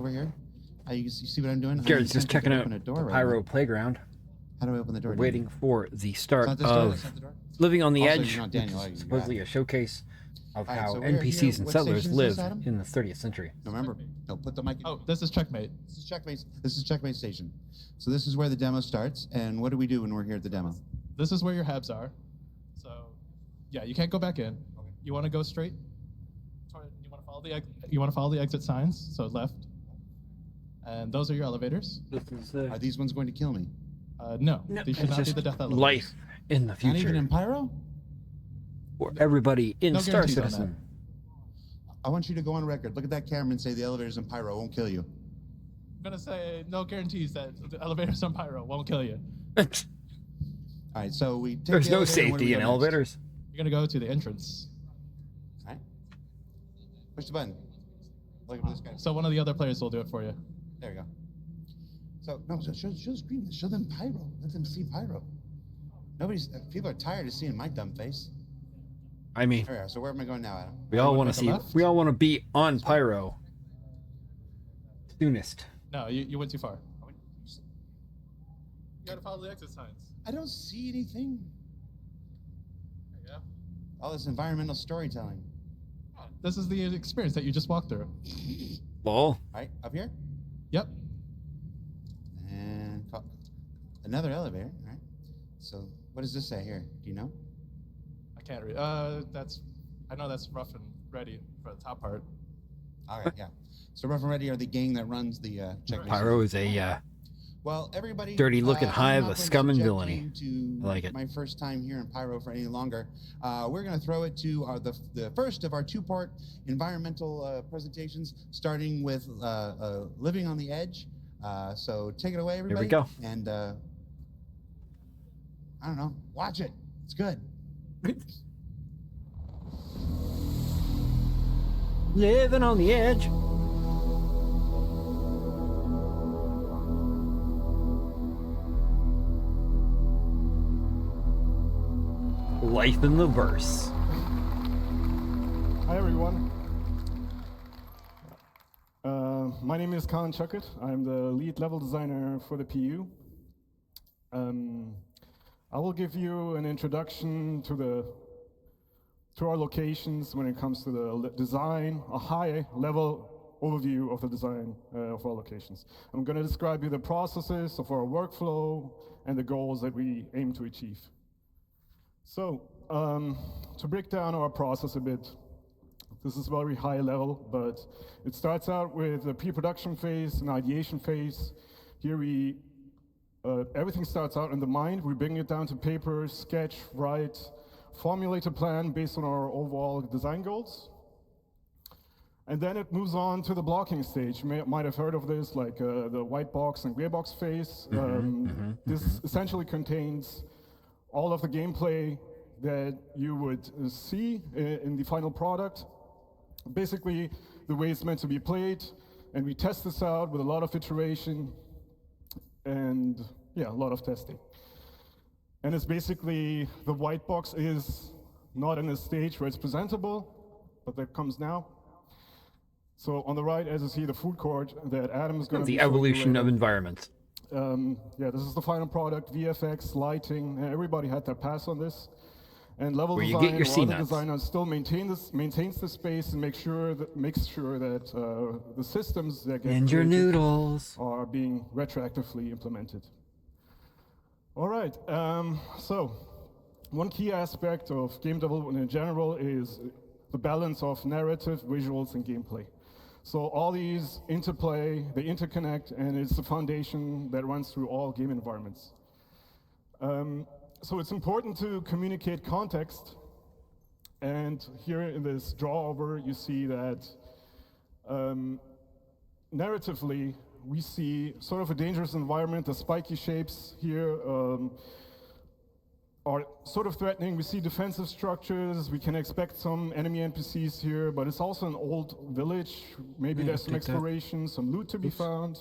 over here. You see what I'm doing? Garrett's just checking out the Pyro Playground. How do I open the door? We're waiting for the start That's of Living on the Also, Edge, you're not Daniel, which is are you? supposedly a showcase of All right, how so we're NPCs here. and What settlers station is live this, Adam? in the 30th century. No, remember, no, put the mic in. Oh, this is checkmate. This is checkmate station. So this is where the demo starts. And what do we do when we're here at the demo? This is where your habs are. So, yeah, you can't go back in. Okay. You want to go straight. You want to follow the exit signs. So left. And those are your elevators. This is Are these ones going to kill me? No, no, these should it's not be just the death elevators. life in the Not even future in Pyro? for everybody in No Star guarantees on Citizen. I want you to go on record. Look at that camera and say the elevators in Pyro won't kill you. I'm gonna say no guarantees that the elevators on Pyro won't kill you. All right, so we take There's the no elevator, and where do we safety go in next? elevators. You're gonna go to the entrance. All right. Push the button. Look at this guy. So one of the other players will do it for you. There you go. So, no, show the screen. Show them Pyro. Let them see Pyro. People are tired of seeing my dumb face. I mean, There we are. So where am I going now, Adam? we all wanna want make to a see. left? We all want to be on Pyro. Soonest. No, you went too far. You gotta follow the exit signs. I don't see anything. There you go. All this environmental storytelling. This is the experience that you just walked through. Lol. All right, up here. Yep. And another elevator. All right. So what does this say here? Do you know? I can't read. I know that's rough and ready for the top part. All right, yeah. So Rough and Ready are the gang that runs the checkmate. Pyro is a Well, everybody. dirty-looking I'm hive not of going to scum and subject villainy. you To I like it. My first time here in Pyro for any longer. We're going to throw it to the first of our two-part environmental presentations, starting with Living on the Edge. So take it away, everybody. go. And I don't know, watch it. It's good. Living on the edge. Life in the verse. Hi everyone. My name is Colin Chuckett. I'm the lead level designer for the PU. I will give you an introduction to our locations when it comes to the design, a high level overview of the design of our locations. I'm going to describe you the processes of our workflow and the goals that we aim to achieve. So, to break down our process a bit, this is very high level, but it starts out with a pre-production phase, an ideation phase. Here everything starts out in the mind. We bring it down to paper, sketch, write, formulate a plan based on our overall design goals. And then it moves on to the blocking stage. You might have heard of this, like the white box and gray box phase. This essentially contains all of the gameplay that you would see in the final product. Basically, the way it's meant to be played, and we test this out with a lot of iteration and a lot of testing. And it's basically, the white box is not in a stage where it's presentable, but that comes now. So on the right, as you see, the food court that Adam is going to be The showing you evolution of later. environments. This is the final product, VFX, lighting, everybody had their pass on this. And level Where you design, get your or other C-nuts. designer still maintains the space and makes sure that the systems that get And your created noodles. are being retroactively implemented. All right, so one key aspect of game development in general is the balance of narrative, visuals, and gameplay. So all these interplay, they interconnect, and it's the foundation that runs through all game environments. So it's important to communicate context, and here in this drawover, you see that narratively, we see sort of a dangerous environment. The spiky shapes here are sort of threatening. We see defensive structures. We can expect some enemy NPCs here, but it's also an old village. Maybe there's some exploration, some loot to be found.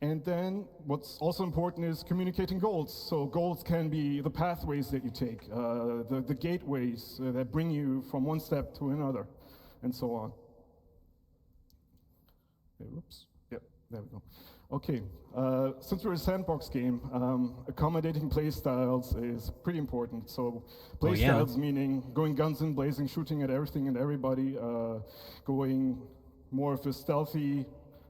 And then what's also important is communicating goals. So goals can be the pathways that you take, the gateways that bring you from one step to another, and so on. Whoops. Yep, there we go. Okay, since we're a sandbox game, accommodating play styles is pretty important. So play styles meaning going guns in blazing, shooting at everything and everybody, going more of a stealthy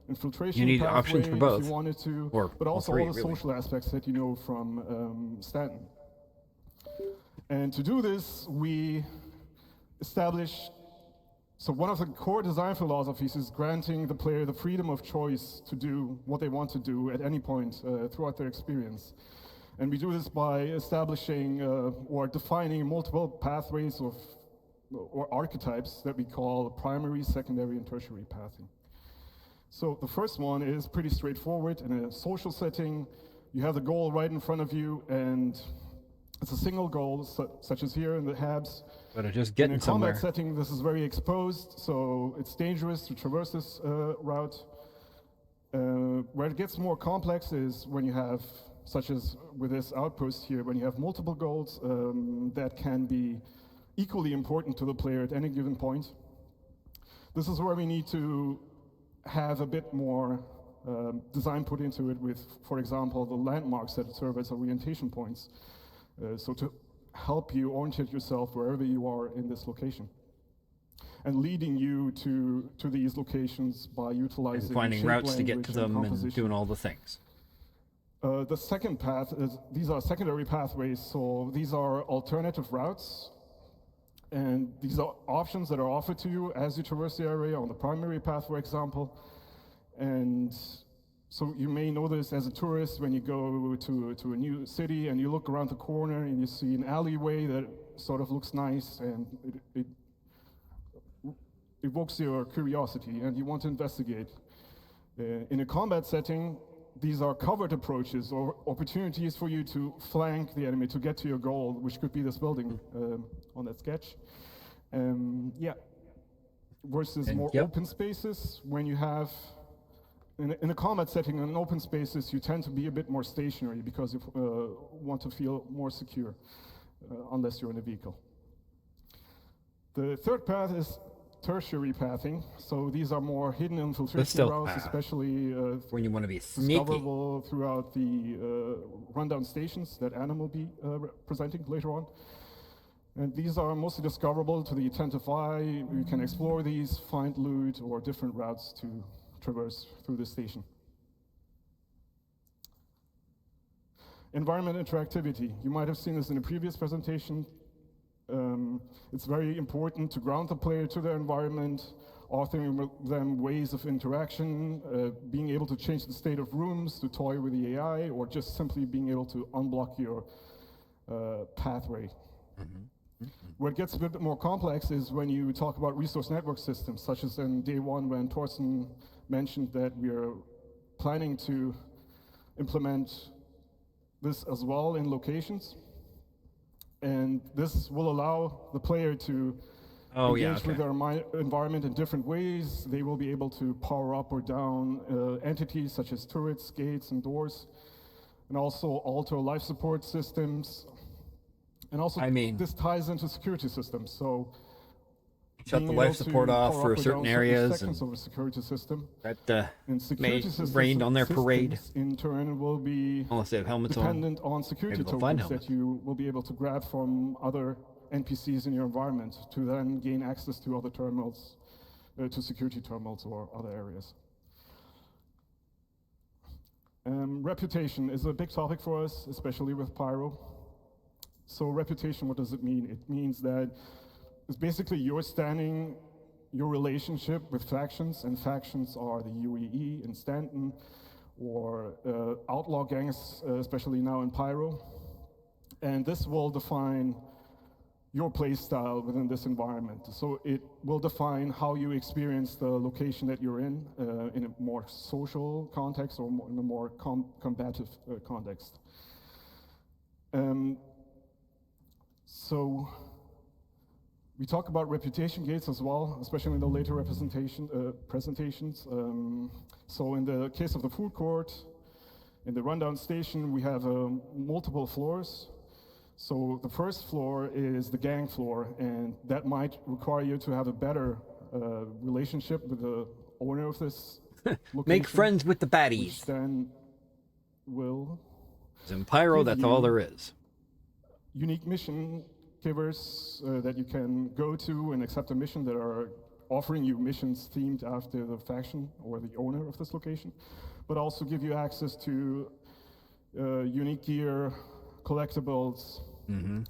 infiltration You need pathway options for both, if you wanted to, or but also all all the three, really. social aspects that you know from Stanton. And to do this, we established. So one of the core design philosophies is granting the player the freedom of choice to do what they want to do at any point throughout their experience. And we do this by establishing or defining multiple pathways or archetypes that we call primary, secondary, and tertiary pathing. So the first one is pretty straightforward. In a social setting, you have the goal right in front of you, and it's a single goal, such as here in the Habs. But it's just getting somewhere. In a combat setting, this is very exposed, so it's dangerous to traverse this route. Where it gets more complex is when you have, such as with this outpost here, when you have multiple goals that can be equally important to the player at any given point. This is where we need to have a bit more design put into it with, for example, the landmarks that serve as orientation points. So to help you orientate yourself wherever you are in this location. And leading you to these locations by utilizing And finding shape, routes to get language, to them and composition. doing all the things. The second path is, these are secondary pathways, so these are alternative routes. And these are options that are offered to you as you traverse the area on the primary path, for example. And so you may know this as a tourist when you go to a new city and you look around the corner and you see an alleyway that sort of looks nice and it evokes your curiosity and you want to investigate. In a combat setting, these are covered approaches or opportunities for you to flank the enemy to get to your goal, which could be this building on that sketch. Yeah. Versus more open spaces when you have. In a combat setting, in open spaces, you tend to be a bit more stationary because you want to feel more secure, unless you're in a vehicle. The third path is tertiary pathing. So these are more hidden infiltration routes, especially when you want to be sneaky. Discoverable throughout the rundown stations that Anna will be presenting later on. And these are mostly discoverable to the attentive eye. You can explore these, find loot, or different routes to traverse through the station. Environment interactivity. You might have seen this in a previous presentation. It's very important to ground the player to their environment, offering them ways of interaction, being able to change the state of rooms to toy with the AI, or just simply being able to unblock your pathway. What gets a bit more complex is when you talk about resource network systems, such as in day one when Torsten mentioned that we are planning to implement this as well in locations. And this will allow the player to engage with their environment in different ways. They will be able to power up or down entities such as turrets, gates, and doors, and also alter life support systems. And also, this ties into security systems. So shut the life support off for certain areas and of a security system. That may rain on their parade. In turn, will be unless they have helmets dependent on security tokens that you will be able to grab from other NPCs in your environment to then gain access to other terminals, to security terminals or other areas. Reputation is a big topic for us, especially with Pyro. So reputation, what does it mean? It means that it's basically your standing, your relationship with factions, and factions are the UEE in Stanton, or outlaw gangs, especially now in Pyro. And this will define your play style within this environment. So it will define how you experience the location that you're in a more social context or in a more combative context. So we talk about reputation gates as well, especially in the later presentations. So in the case of the food court, in the rundown station, we have multiple floors. So the first floor is the gang floor, and that might require you to have a better relationship with the owner of this Make friends with the which baddies. then will In Pyro, give that's all you there is. unique mission givers that you can go to and accept a mission that are offering you missions themed after the faction or the owner of this location, but also give you access to unique gear, collectibles,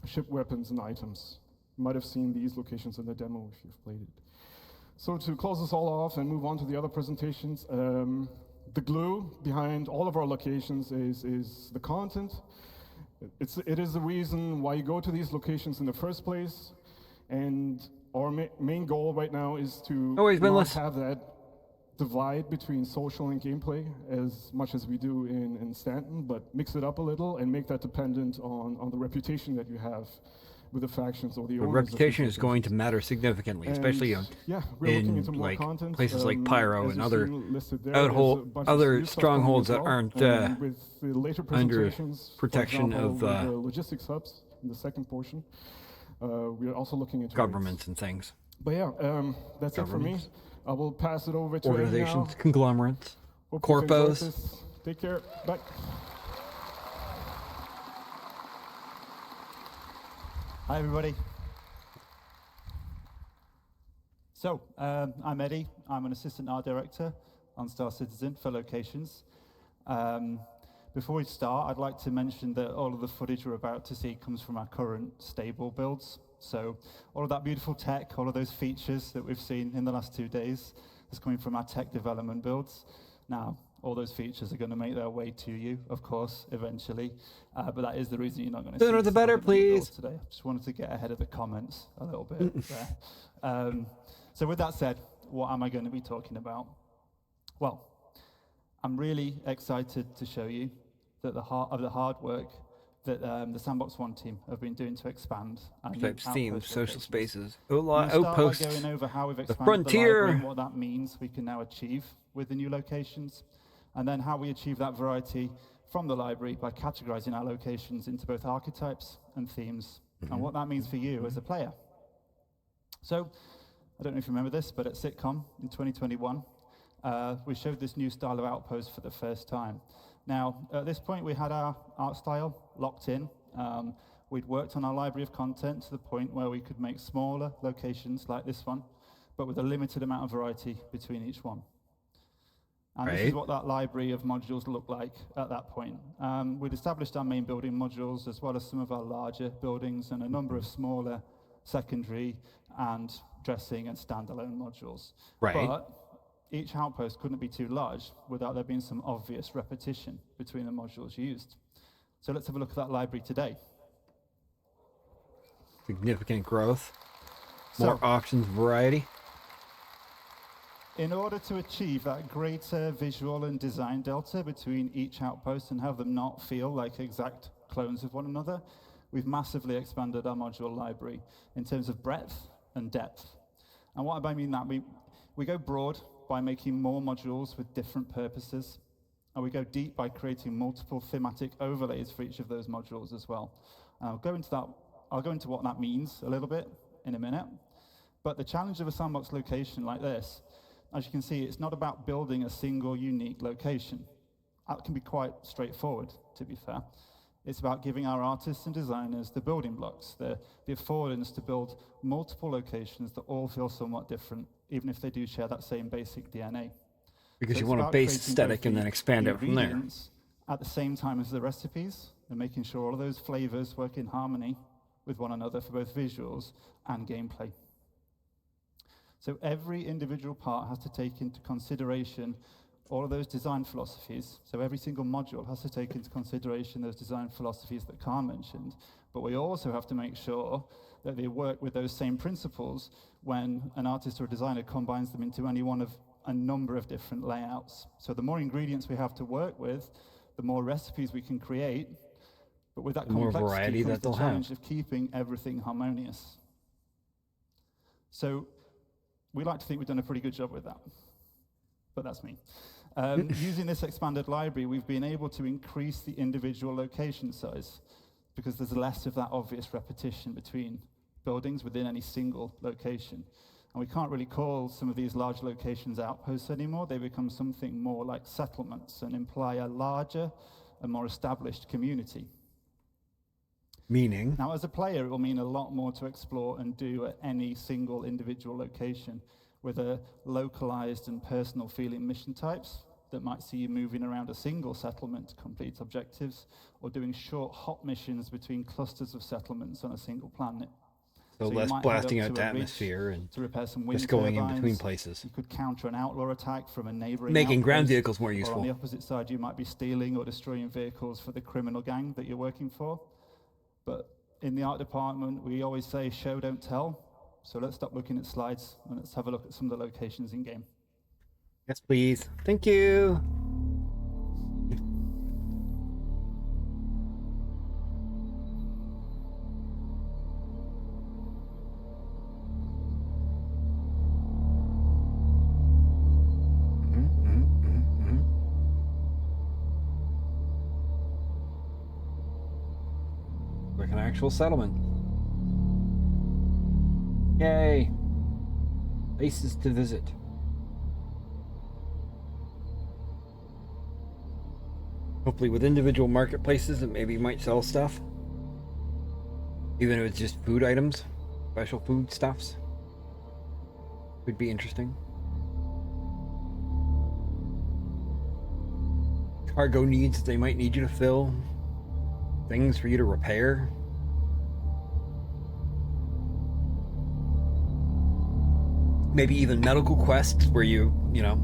ship weapons and items. You might have seen these locations in the demo if you've played it. So to close this all off and move on to the other presentations, the glue behind all of our locations is the content. It is the reason why you go to these locations in the first place, and our main goal right now is to not have that divide between social and gameplay as much as we do in Stanton, but mix it up a little and make that dependent on the reputation that you have with the factions or the owners. The reputation is going to matter significantly, especially in like places like Pyro and other strongholds that aren't with the later under presentations, protection for example, of the logistics hubs in the second portion. We are also looking into governments and things. But yeah, that's it for me. I will pass it over to organizations, now. conglomerates, Hope you enjoyed corpos. this. Take care. Bye. Hi, everybody. So, I'm Eddie. I'm an assistant art director on Star Citizen for locations. Before we start, I'd like to mention that all of the footage we're about to see comes from our current stable builds. So all of that beautiful tech, all of those features that we've seen in the last 2 days is coming from our tech development builds. Now, all those features are going to make their way to you, of course, eventually. But that is the reason you're not going to see Sooner the better, please. Today. Just wanted to get ahead of the comments a little bit there. So with that said, what am I going to be talking about? Well, I'm really excited to show you that the hard work that the Sandbox One team have been doing to expand Types, themes, social spaces, outposts, outposts, going over how we've the expanded frontier, the library and what that means we can now achieve with the new locations, and then how we achieve that variety from the library by categorizing our locations into both archetypes and themes, and what that means for you as a player. So, I don't know if you remember this, but at Citizencon in 2021, we showed this new style of outpost for the first time. Now, at this point, we had our art style locked in. We'd worked on our library of content to the point where we could make smaller locations like this one, but with a limited amount of variety between each one. And this is what that library of modules looked like at that point. We'd established our main building modules, as well as some of our larger buildings and a number of smaller secondary and dressing and standalone modules. But each outpost couldn't be too large without there being some obvious repetition between the modules used. So let's have a look at that library today. significant growth, more options, variety. In order to achieve that greater visual and design delta between each outpost and have them not feel like exact clones of one another, we've massively expanded our module library in terms of breadth and depth. And what I mean that, we go broad by making more modules with different purposes, and we go deep by creating multiple thematic overlays for each of those modules as well. I'll go into what that means a little bit in a minute. But the challenge of a sandbox location like this, as you can see, it's not about building a single unique location. That can be quite straightforward, to be fair. It's about giving our artists and designers the building blocks, the affordance to build multiple locations that all feel somewhat different, even if they do share that same basic DNA. Because you want a base aesthetic and then expand it from there. At the same time as the recipes, and making sure all of those flavors work in harmony with one another for both visuals and gameplay. So every individual part has to take into consideration all of those design philosophies. So every single module has to take into consideration those design philosophies that Khan mentioned. But we also have to make sure that they work with those same principles when an artist or a designer combines them into any one of a number of different layouts. So the more ingredients we have to work with, the more recipes we can create, but with that complexity comes the challenge of keeping everything harmonious. So we like to think we've done a pretty good job with that, but that's me. Using this expanded library, we've been able to increase the individual location size because there's less of that obvious repetition between buildings within any single location. And we can't really call some of these large locations outposts anymore. They become something more like settlements and imply a larger and more established community. Meaning? Now, as a player, it will mean a lot more to explore and do at any single individual location, with a localized and personal feeling mission types that might see you moving around a single settlement to complete objectives, or doing short hop missions between clusters of settlements on a single planet. So less blasting out the atmosphere and to repair some wind just going turbines. in between places. You could counter an outlaw attack from a neighboring Making ground outpost, vehicles more useful. Or on the opposite side, you might be stealing or destroying vehicles for the criminal gang that you're working for. But in the art department, we always say show, don't tell. So let's stop looking at slides and let's have a look at some of the locations in game. Yes, please. Thank you. Like an actual settlement. Yay! Places to visit. Hopefully with individual marketplaces that maybe might sell stuff. Even if it's just food items, special food stuffs. Could be interesting. Cargo needs they might need you to fill. Things for you to repair. Maybe even medical quests where you know,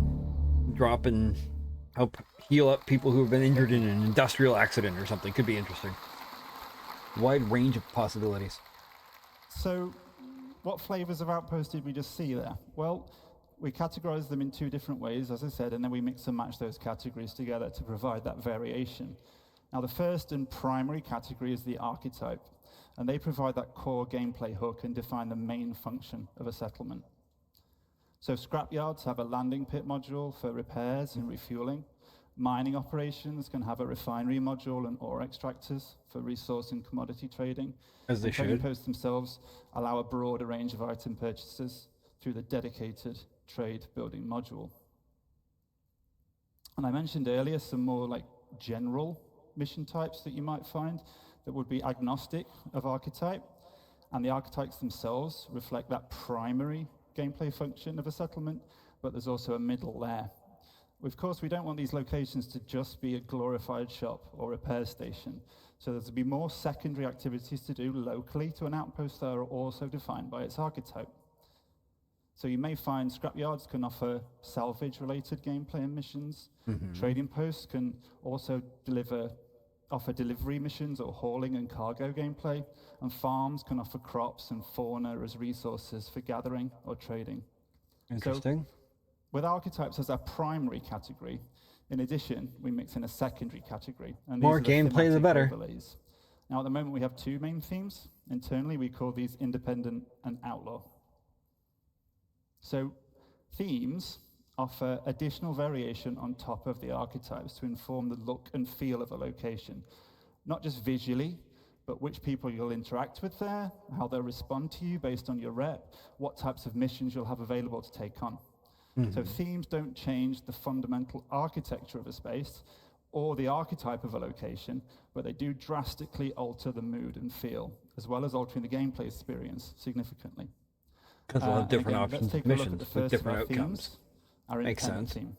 drop and help heal up people who have been injured in an industrial accident or something. Could be interesting. Wide range of possibilities. So, what flavors of outposts did we just see there? Well, we categorize them in two different ways, as I said, and then we mix and match those categories together to provide that variation. Now, the first and primary category is the archetype, and they provide that core gameplay hook and define the main function of a settlement. So scrapyards have a landing pit module for repairs and refueling. Mining operations can have a refinery module and ore extractors for resource and commodity trading. As they should. Trading posts themselves allow a broader range of item purchases through the dedicated trade building module. And I mentioned earlier some more like general mission types that you might find that would be agnostic of archetype. And the archetypes themselves reflect that primary gameplay function of a settlement, but there's also a middle layer. Of course, we don't want these locations to just be a glorified shop or repair station. So there's to be more secondary activities to do locally to an outpost that are also defined by its archetype. So you may find scrapyards can offer salvage-related gameplay and missions. Trading posts can also offer delivery missions or hauling and cargo gameplay. And farms can offer crops and fauna as resources for gathering or trading. Interesting. So, with archetypes as our primary category, in addition, we mix in a secondary category. And more gameplay, the better. Overlays. Now, at the moment, we have two main themes. Internally, we call these independent and outlaw. So, themes offer additional variation on top of the archetypes to inform the look and feel of a location. Not just visually, but which people you'll interact with there, how they'll respond to you based on your rep, what types of missions you'll have available to take on. So themes don't change the fundamental architecture of a space or the archetype of a location, but they do drastically alter the mood and feel, as well as altering the gameplay experience significantly. Because we'll have different again, options let's take of a look at missions the with first different of our outcomes. themes, our Makes independent sense. theme.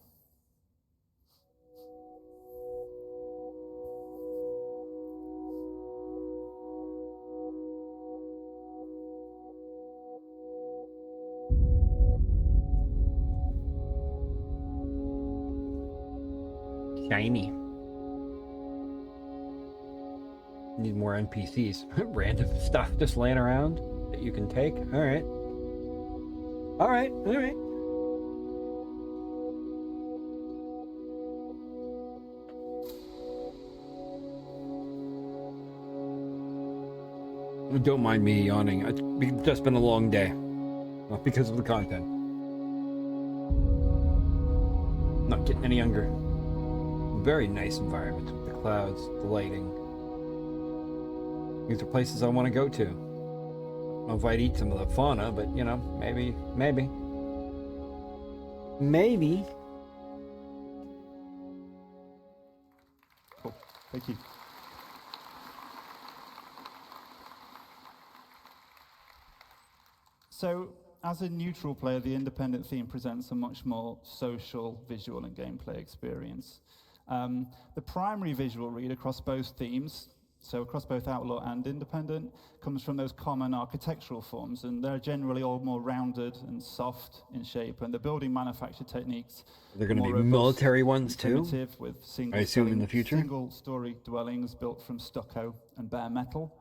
Shiny. Need more NPCs. Random stuff just laying around that you can take. Alright. Alright, alright. Don't mind me yawning. It's just been a long day. Not because of the content. Not getting any younger. Very nice environment with the clouds, the lighting. These are places I want to go to. don't know if I'd eat some of the fauna, but you know, maybe. Cool. Thank you. So, as a neutral player, the independent theme presents a much more social, visual, and gameplay experience. The primary visual read across both themes, so across both Outlaw and Independent, comes from those common architectural forms, and they're generally all more rounded and soft in shape, and the building manufacture techniques They're going to more be robust military and ones too, primitive, with I assume in the future. single-story dwellings built from stucco and bare metal.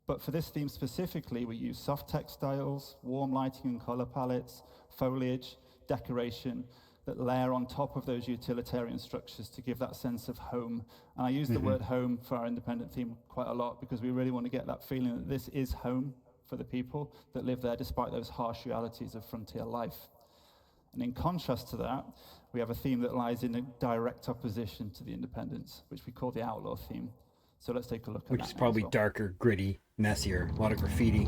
But for this theme specifically, we use soft textiles, warm lighting and color palettes, foliage, decoration that layer on top of those utilitarian structures to give that sense of home. And I use the word home for our independent theme quite a lot because we really want to get that feeling that this is home for the people that live there despite those harsh realities of frontier life. And in contrast to that, we have a theme that lies in a direct opposition to the independence, which we call the Outlaw theme. So let's take a look at that. Which is now probably as well. darker, gritty, messier, a lot of graffiti,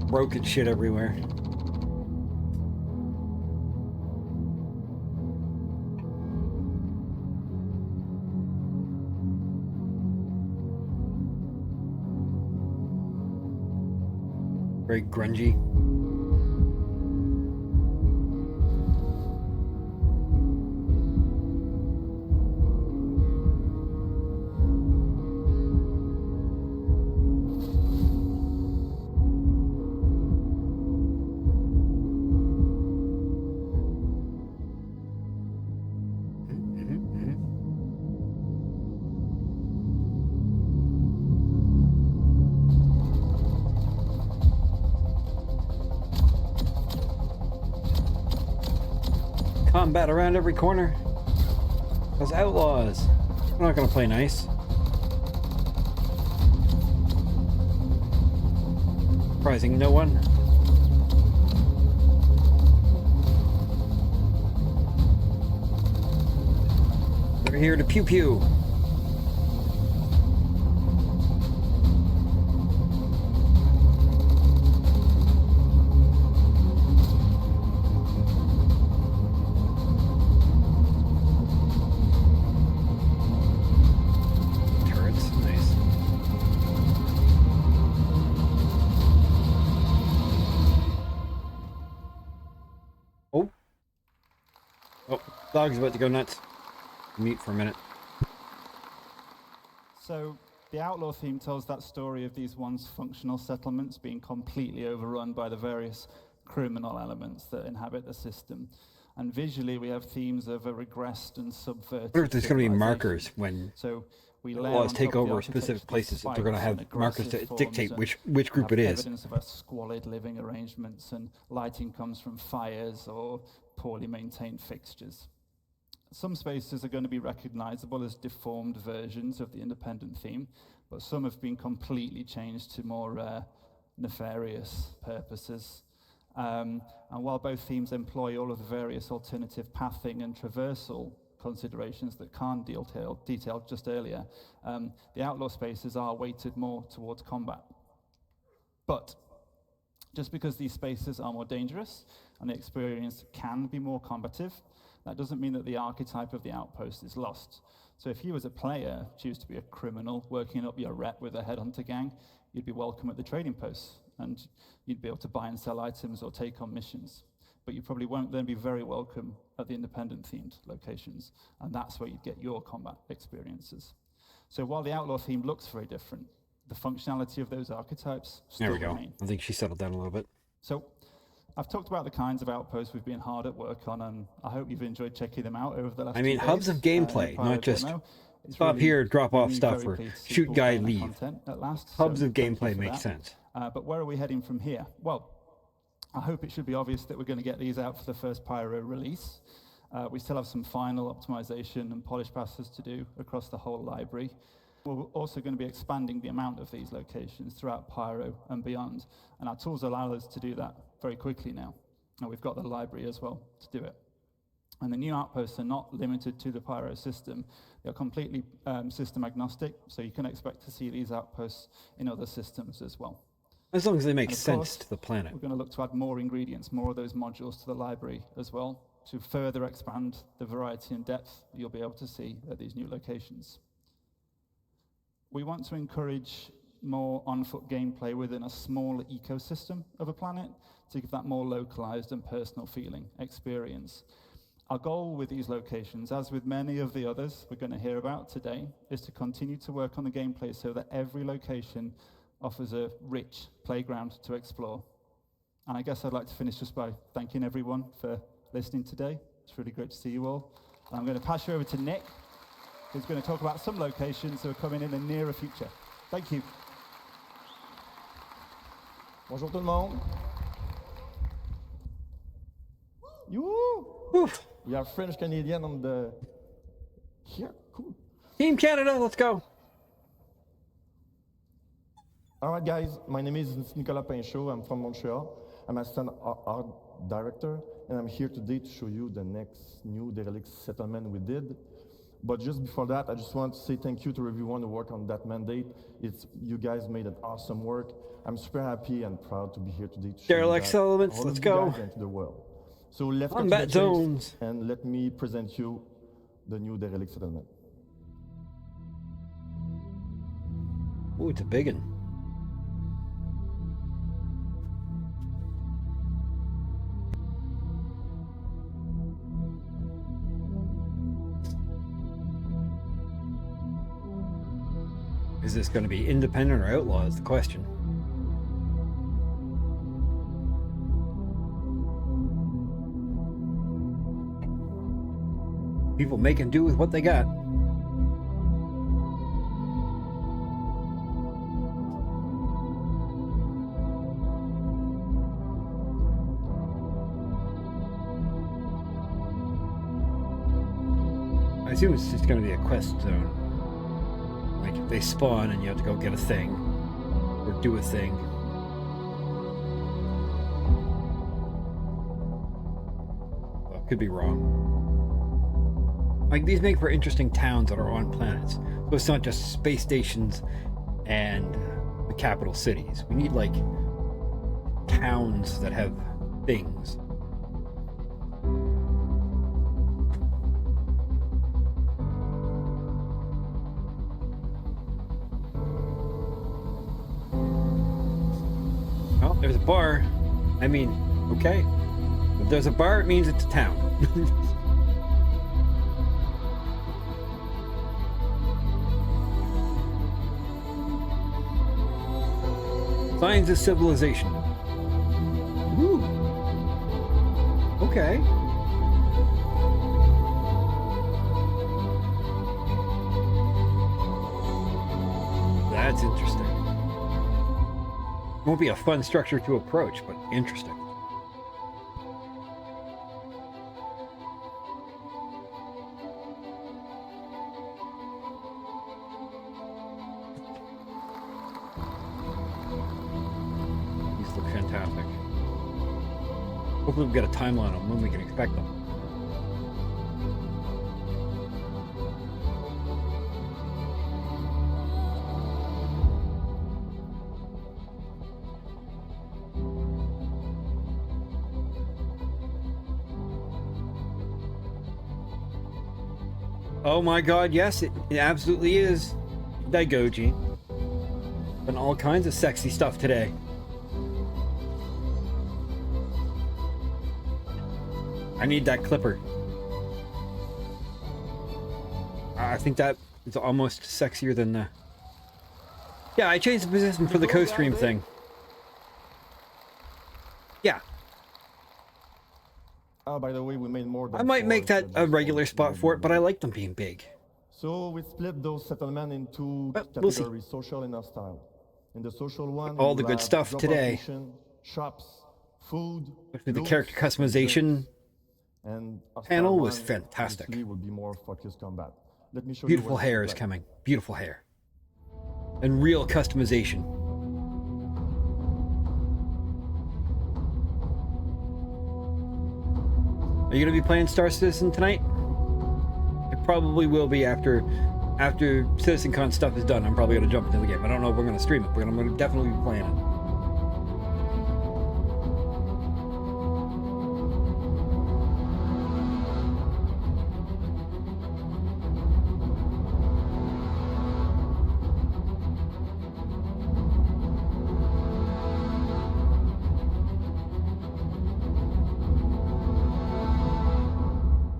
broken shit everywhere. Very grungy. Combat around every corner. Those outlaws. We're not gonna play nice. Surprising no one. They're here to pew pew. Turrets, nice. Oh. Oh, dog's about to go nuts. Mute for a minute. So the Outlaw theme tells that story of these once functional settlements being completely overrun by the various criminal elements that inhabit the system. And visually, we have themes of a regressed and subverted. I wonder if there's going to be civilization. markers when So we layer laws on take top of the over specific architecture places that they're going to spikes have and markers to aggressive dictate forms, which group and it have is. evidence of our squalid living arrangements, and lighting comes from fires or poorly maintained fixtures. Some spaces are going to be recognizable as deformed versions of the independent theme, but some have been completely changed to more nefarious purposes. And while both themes employ all of the various alternative pathing and traversal considerations that Khan detailed just earlier, the outlaw spaces are weighted more towards combat. But just because these spaces are more dangerous and the experience can be more combative, that doesn't mean that the archetype of the outpost is lost. So if you as a player choose to be a criminal working up your rep with a headhunter gang, you'd be welcome at the trading posts, and you'd be able to buy and sell items or take on missions. But you probably won't then be very welcome at the independent-themed locations, and that's where you'd get your combat experiences. So while the outlaw theme looks very different, the functionality of those archetypes still There we go. remain. I think she settled down a little bit. So I've talked about the kinds of outposts we've been hard at work on, and I hope you've enjoyed checking them out over the last I mean, 2 hubs days, of gameplay, in the not just demo. It's stop really here, drop off really stuff, very or pleased to see shoot people guy, playing that leave. content at last. Hubs So of thank you gameplay for make that. sense. But where are we heading from here? Well, I hope it should be obvious that we're going to get these out for the first Pyro release. We still have some final optimization and polish passes to do across the whole library. We're also going to be expanding the amount of these locations throughout Pyro and beyond, and our tools allow us to do that very quickly now. And we've got the library as well to do it. And the new outposts are not limited to the Pyro system. They're completely system agnostic, so you can expect to see these outposts in other systems as well. As long as they make And of sense course, to the planet. We're going to look to add more ingredients, more of those modules to the library as well, to further expand the variety and depth that you'll be able to see at these new locations. We want to encourage more on-foot gameplay within a small ecosystem of a planet to give that more localized and personal feeling experience. Our goal with these locations, as with many of the others we're going to hear about today, is to continue to work on the gameplay so that every location offers a rich playground to explore. And I guess I'd like to finish just by thanking everyone for listening today. It's really great to see you all. And I'm going to pass you over to Nick, who's going to talk about some locations that are coming in the nearer future. Thank you. Bonjour tout le monde. You. Oof. We are French Canadian on the here. Cool. Team Canada, let's go. All right, guys. My name is Nicolas Pinchot. I'm from Montreal. I'm assistant art director, and I'm here today to show you the next new Derelicts settlement we did. But just before that, I just want to say thank you to everyone who worked on that mandate. You guys made an awesome work. I'm super happy and proud to be here today to show Derelicts you elements, all of let's you go. guys and to the world. So let's go to Combat the zones. chase, and let me present you the new Derelict settlement. Ooh, it's a big one. Is this going to be independent or outlaw is the question. People make and do with what they got. I assume it's just going to be a quest zone. Like, they spawn and you have to go get a thing. Or do a thing. Well, could be wrong. Like, these make for interesting towns that are on planets. So it's not just space stations and the capital cities. We need, like, towns that have things. Well, there's a bar. I mean, okay. If there's a bar, it means it's a town. Signs of civilization. Ooh. Okay. That's interesting. Won't be a fun structure to approach, but interesting. These look fantastic. Hopefully we've got a timeline on when we can expect them. Oh my god, yes, it absolutely is. Daigoji. And all kinds of sexy stuff today. I need that clipper. I think that is almost sexier than the... Yeah, I changed the position for the co-stream thing. Yeah. Oh, by the way, we made more than I might make that a regular spot for it, but I like. like them being big. So we split those settlements into But we'll see. categories, social and hostile. In the social one, All we the good have stuff drop-off today. mission, shops, food, Especially the loot, character customization. drinks, and hostile panel was one, fantastic. obviously, will be more focused combat. Let me show Beautiful you what it hair looks is like. coming. Beautiful hair. And real customization. Are you going to be playing Star Citizen tonight? I probably will be after Citizencon stuff is done. I'm probably going to jump into the game. I don't know if we're going to stream it, but I'm going to definitely be playing it.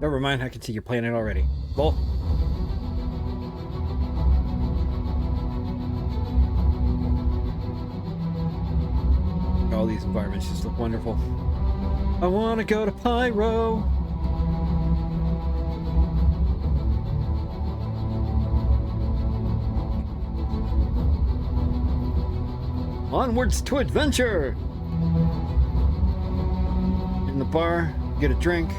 Never mind, I can see you're playing it already. Lol. All these environments just look wonderful. I want to go to Pyro. Onwards to adventure! In the bar, get a drink.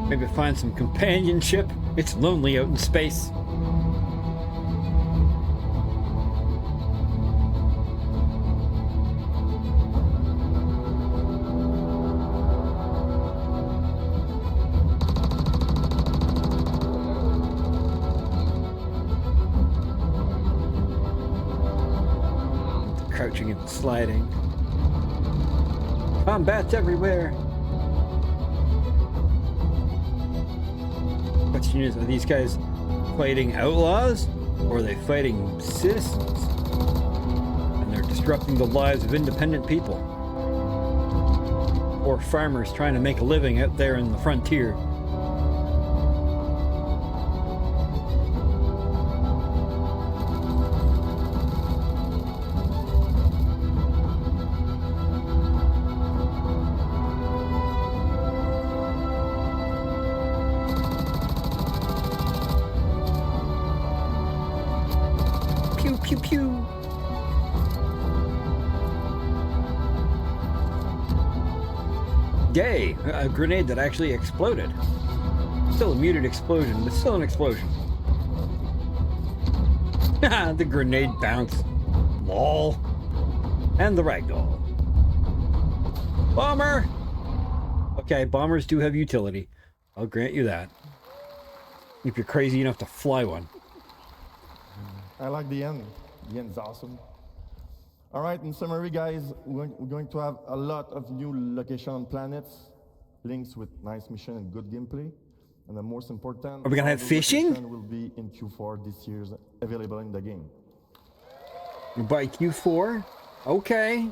Maybe find some companionship. It's lonely out in space. Crouching and sliding. Combats everywhere. Question is, are these guys fighting outlaws or are they fighting citizens? And they're disrupting the lives of independent people. Or farmers trying to make a living out there in the frontier. Pew pew. Yay! A grenade that actually exploded. Still a muted explosion, but still an explosion. Haha, the grenade bounce. Lol. And the ragdoll. Bomber! Okay, bombers do have utility. I'll grant you that. If you're crazy enough to fly one. I like the end. The end's awesome. All right, in summary, guys, we're going to have a lot of new location on planets, links with nice mission and good gameplay. And the most important, are we gonna have fishing? Will be in Q4 this year's available in the game. By Q4? Okay.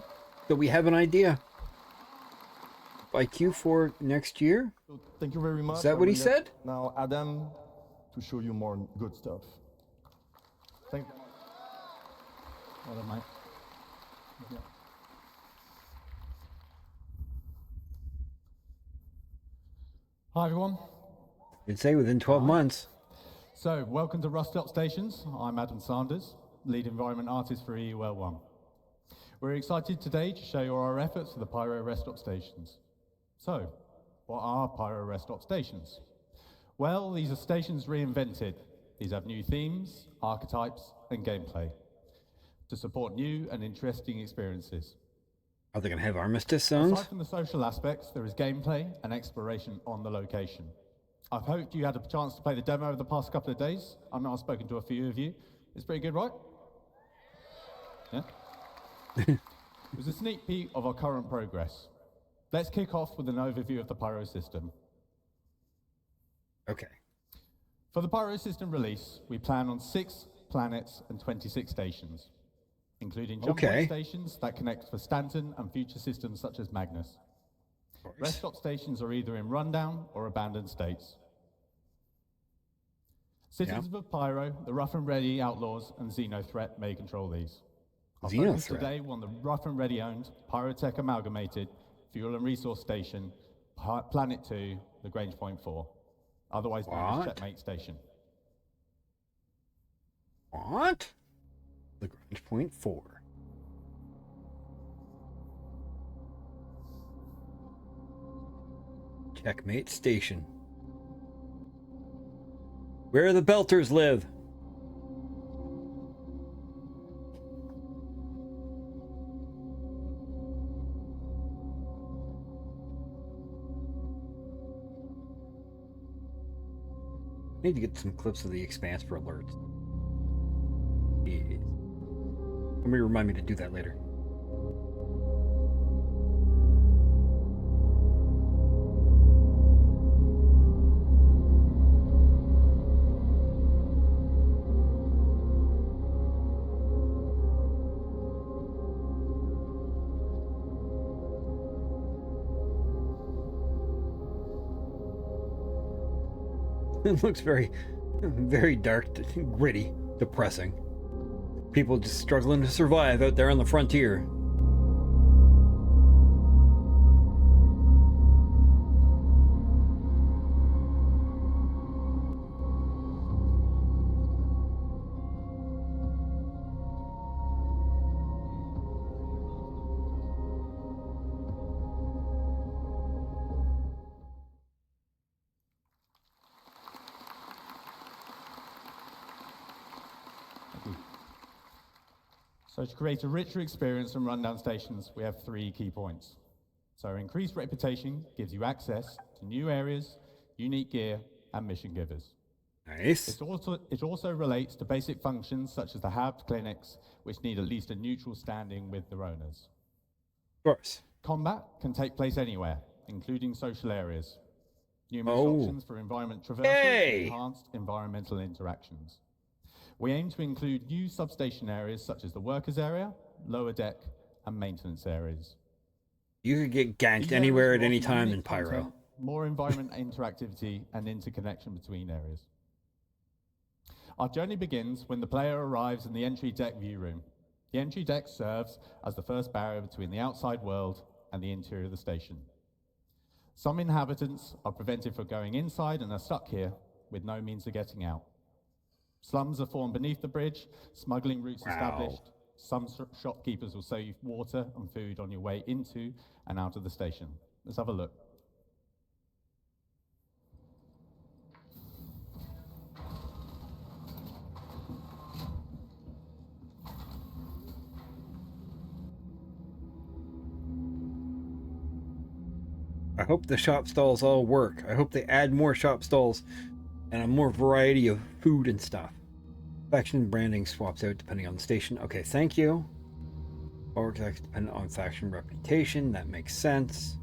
So we have an idea. By Q4 next year? So thank you very much. Is that what he said? Now, Adam, to show you more good stuff. Thank you. Well done, mate. Yeah. Hi, everyone. You'd say within 12 months. So, welcome to Rust Up Stations. I'm Adam Sanders, lead environment artist for EUL1. We're excited today to show you our efforts for the Pyro Rest Stop Stations. So, what are Pyro Rest Stop Stations? Well, these are stations reinvented. These have new themes, archetypes, and gameplay to support new and interesting experiences. Are they going to have armistice zones? Aside from the social aspects, there is gameplay and exploration on the location. I've hoped you had a chance to play the demo over the past couple of days. I know I've spoken to a few of you. It's pretty good, right? Yeah? It was a sneak peek of our current progress. Let's kick off with an overview of the Pyro system. Okay. For the Pyro system release, we plan on 6 planets and 26 stations, including jump point stations that connect for Stanton and future systems such as Magnus. Rest stop stations are either in rundown or abandoned states. Citizens of Pyro, the Rough and Ready Outlaws, and Xenothreat may control these. Our focus today on the Rough and Ready owned Pyrotech Amalgamated Fuel and Resource Station, Planet 2, Lagrange Point 4, otherwise known as Checkmate Station. What? Lagrange Point 4. Checkmate Station. Where the Belters live. Need to get some clips of the Expanse for alerts. Yes. Somebody remind me to do that later. It looks very, very dark, gritty, depressing. People just struggling to survive out there on the frontier. So to create a richer experience on rundown stations, we have 3 key points. So increased reputation gives you access to new areas, unique gear, and mission givers. Nice. It also relates to basic functions such as the hubs, clinics, which need at least a neutral standing with their owners. Of course. Combat can take place anywhere, including social areas. Numerous options for environment traversal and enhanced environmental interactions. We aim to include new substation areas such as the workers area, lower deck, and maintenance areas. You could get ganked These anywhere areas at any will offer time in unique Pyro. content, more environment interactivity and interconnection between areas. Our journey begins when the player arrives in the entry deck view room. The entry deck serves as the first barrier between the outside world and the interior of the station. Some inhabitants are prevented from going inside and are stuck here with no means of getting out. Slums are formed beneath the bridge, smuggling routes established. Some shopkeepers will sell you water and food on your way into and out of the station. Let's have a look. I hope the shop stalls all work. I hope they add more shop stalls and a more variety of food and stuff. Faction branding swaps out depending on the station. Okay, thank you. Orcs dependent on faction reputation. That makes sense.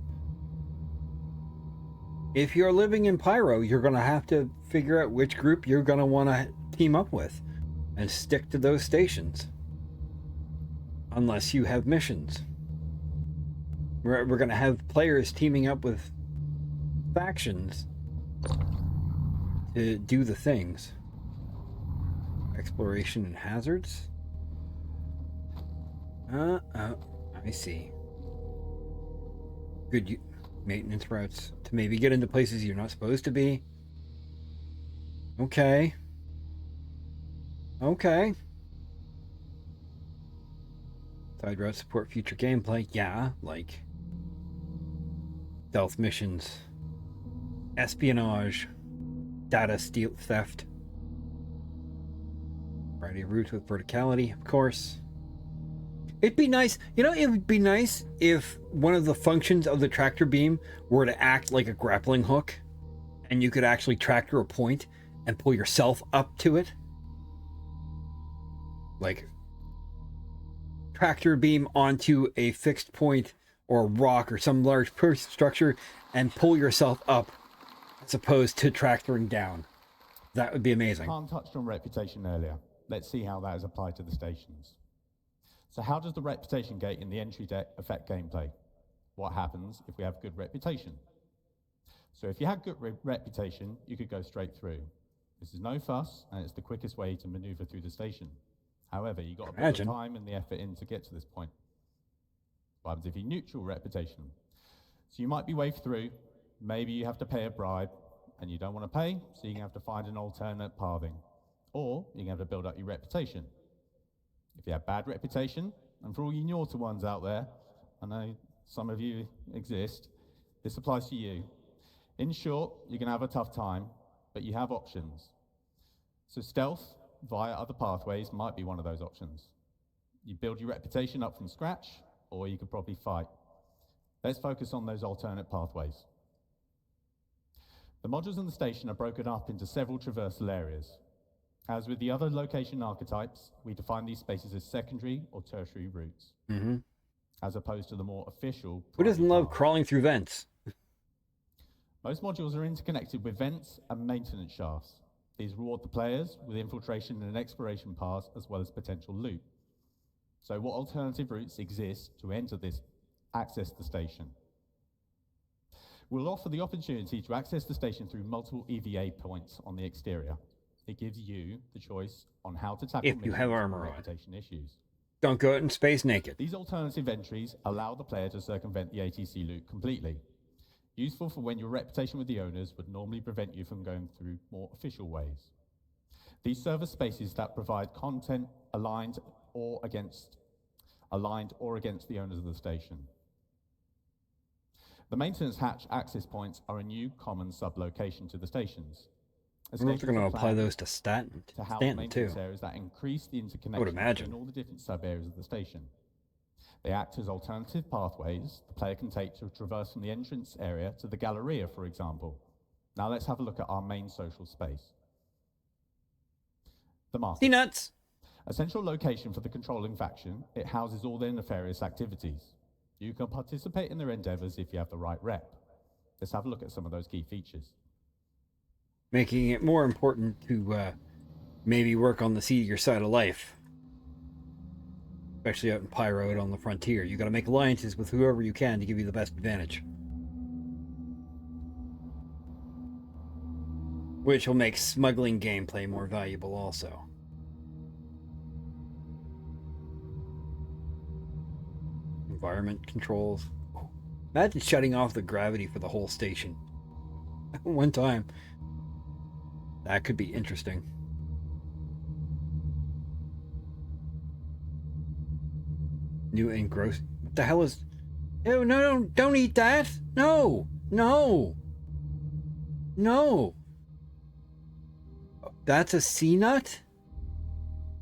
If you're living in Pyro, you're going to have to figure out which group you're going to want to team up with and stick to those stations. Unless you have missions. We're going to have players teaming up with factions to do the things. Exploration and hazards. I see. Good maintenance routes to maybe get into places you're not supposed to be. Okay. Okay. Side routes support future gameplay. Yeah, like stealth missions, espionage, data steal theft. Variety of routes with verticality, of course. It'd be nice, you know, it would be nice if one of the functions of the tractor beam were to act like a grappling hook and you could actually tractor a point and pull yourself up to it. Like, tractor beam onto a fixed point or a rock or some large structure and pull yourself up as opposed to tractoring down. That would be amazing. Khan touched on reputation earlier. Let's see how that is applied to the stations. So how does the reputation gate in the entry deck affect gameplay? What happens if we have good reputation? So if you have good reputation, you could go straight through. This is no fuss, and it's the quickest way to maneuver through the station. However, you've got to put the time and the effort in to get to this point. What happens if you neutral reputation? So you might be waved through, maybe you have to pay a bribe, and you don't want to pay, so you're going to have to find an alternate pathing. Or you're going to have to build up your reputation. If you have bad reputation, and for all you naughty ones out there, I know some of you exist, this applies to you. In short, you're going to have a tough time, but you have options. So stealth via other pathways might be one of those options. You build your reputation up from scratch, or you could probably fight. Let's focus on those alternate pathways. The modules in the station are broken up into several traversal areas. As with the other location archetypes, we define these spaces as secondary or tertiary routes, as opposed to the more official. Who doesn't love crawling through vents? Most modules are interconnected with vents and maintenance shafts. These reward the players with infiltration and exploration paths, as well as potential loot. So what alternative routes exist to enter this, access the station? We'll offer the opportunity to access the station through multiple EVA points on the exterior. It gives you the choice on how to tackle If you have missions or armor on. reputation issues. Don't go out in space naked. These alternative entries allow the player to circumvent the ATC loop completely. Useful for when your reputation with the owners would normally prevent you from going through more official ways. These server spaces that provide content aligned or against the owners of the station. The maintenance hatch access points are a new common sub-location to the stations. I wonder if they're going to apply those to Stanton too. Maintenance areas that increase the interconnection between all the different sub-areas of the station. They act as alternative pathways the player can take to traverse from the entrance area to the Galleria, for example. Now let's have a look at our main social space. The market. See nuts! A central location for the controlling faction, it houses all their nefarious activities. You can participate in their endeavors if you have the right rep. Let's have a look at some of those key features. Making it more important to maybe work on the seedier side of life. Especially out in Pyro, out on the frontier. You got to make alliances with whoever you can to give you the best advantage. Which will make smuggling gameplay more valuable also. Environment controls. Imagine shutting off the gravity for the whole station. One time. That could be interesting. New engross. What the hell is... Ew, no, don't eat that! No! No! No! That's a sea nut?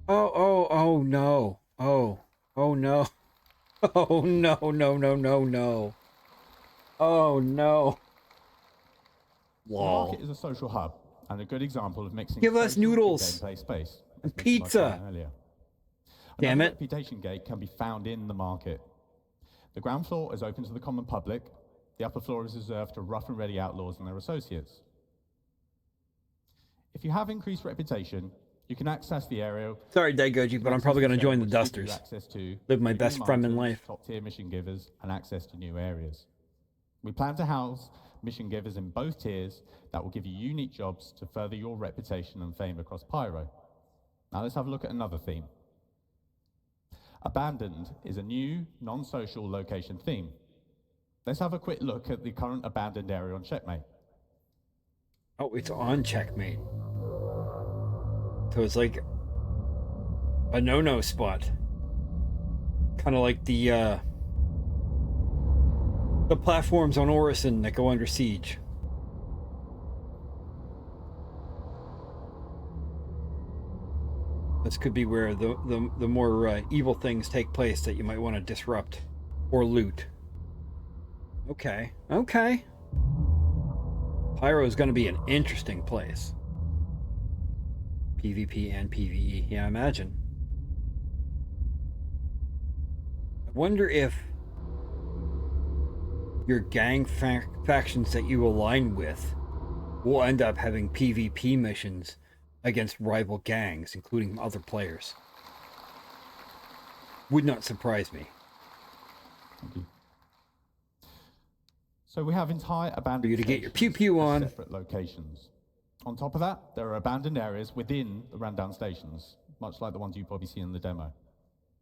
Oh no. Oh no. Oh no. Oh no. The market is a social hub and a good example of mixing. Give us noodles gameplay space and pizza. Damn it. Reputation gate can be found in the market. The ground floor is open to the common public. The upper floor is reserved to rough and ready outlaws and their associates. If you have increased reputation, you can access the area. Sorry, Daigoji, but I'm probably going to join the Dusters. Live my best Fremen life. Top-tier mission givers and access to new areas. We plan to house mission givers in both tiers that will give you unique jobs to further your reputation and fame across Pyro. Now let's have a look at another theme. Abandoned is a new, non-social location theme. Let's have a quick look at the current abandoned area on Checkmate. Oh, it's on Checkmate. So it's like a no-no spot. Kind of like the platforms on Orison that go under siege. This could be where the more evil things take place that you might want to disrupt or loot. Okay. Pyro is going to be an interesting place. PvP and PvE. Yeah, I imagine. I wonder if your gang factions that you align with will end up having PvP missions against rival gangs, including other players. Would not surprise me. Thank you. So we have entire abandoned For you to get your pew-pew on. Separate locations. On top of that, there are abandoned areas within the rundown stations, much like the ones you probably see in the demo.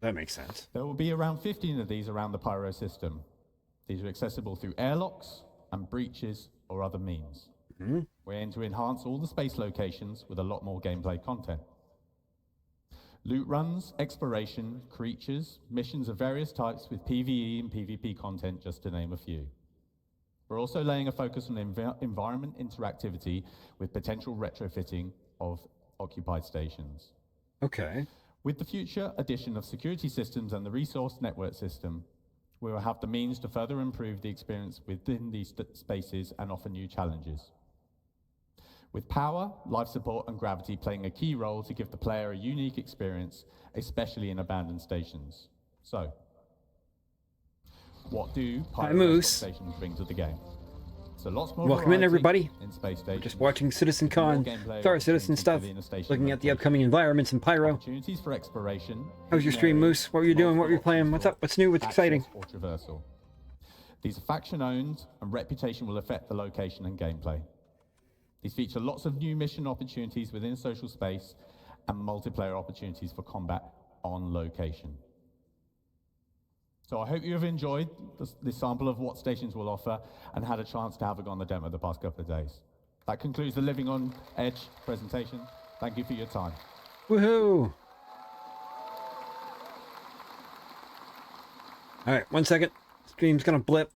That makes sense. There will be around 15 of these around the Pyro system. These are accessible through airlocks and breaches or other means. Mm-hmm. We aim to enhance all the space locations with a lot more gameplay content. Loot runs, exploration, creatures, missions of various types with PvE and PvP content, just to name a few. We're also laying a focus on environment interactivity with potential retrofitting of occupied stations. Okay. With the future addition of security systems and the resource network system, we will have the means to further improve the experience within these spaces and offer new challenges. With power, life support, and gravity playing a key role to give the player a unique experience, especially in abandoned stations. So, what do Pyro stations bring to the game? So lots more Welcome in, everybody. In space We're just watching Citizencon, Star Citizen stuff, looking at the upcoming environments in Pyro. Opportunities for exploration. How was your stream, Moose? What were you doing? What were you playing? What's up? What's new? What's exciting? These are faction-owned, and reputation will affect the location and gameplay. These feature lots of new mission opportunities within social space and multiplayer opportunities for combat on location. So I hope you have enjoyed this sample of what stations will offer and had a chance to have a go on the demo the past couple of days. That concludes the Living on Edge presentation. Thank you for your time. Woohoo! All right, 1 second. Stream's gonna blip.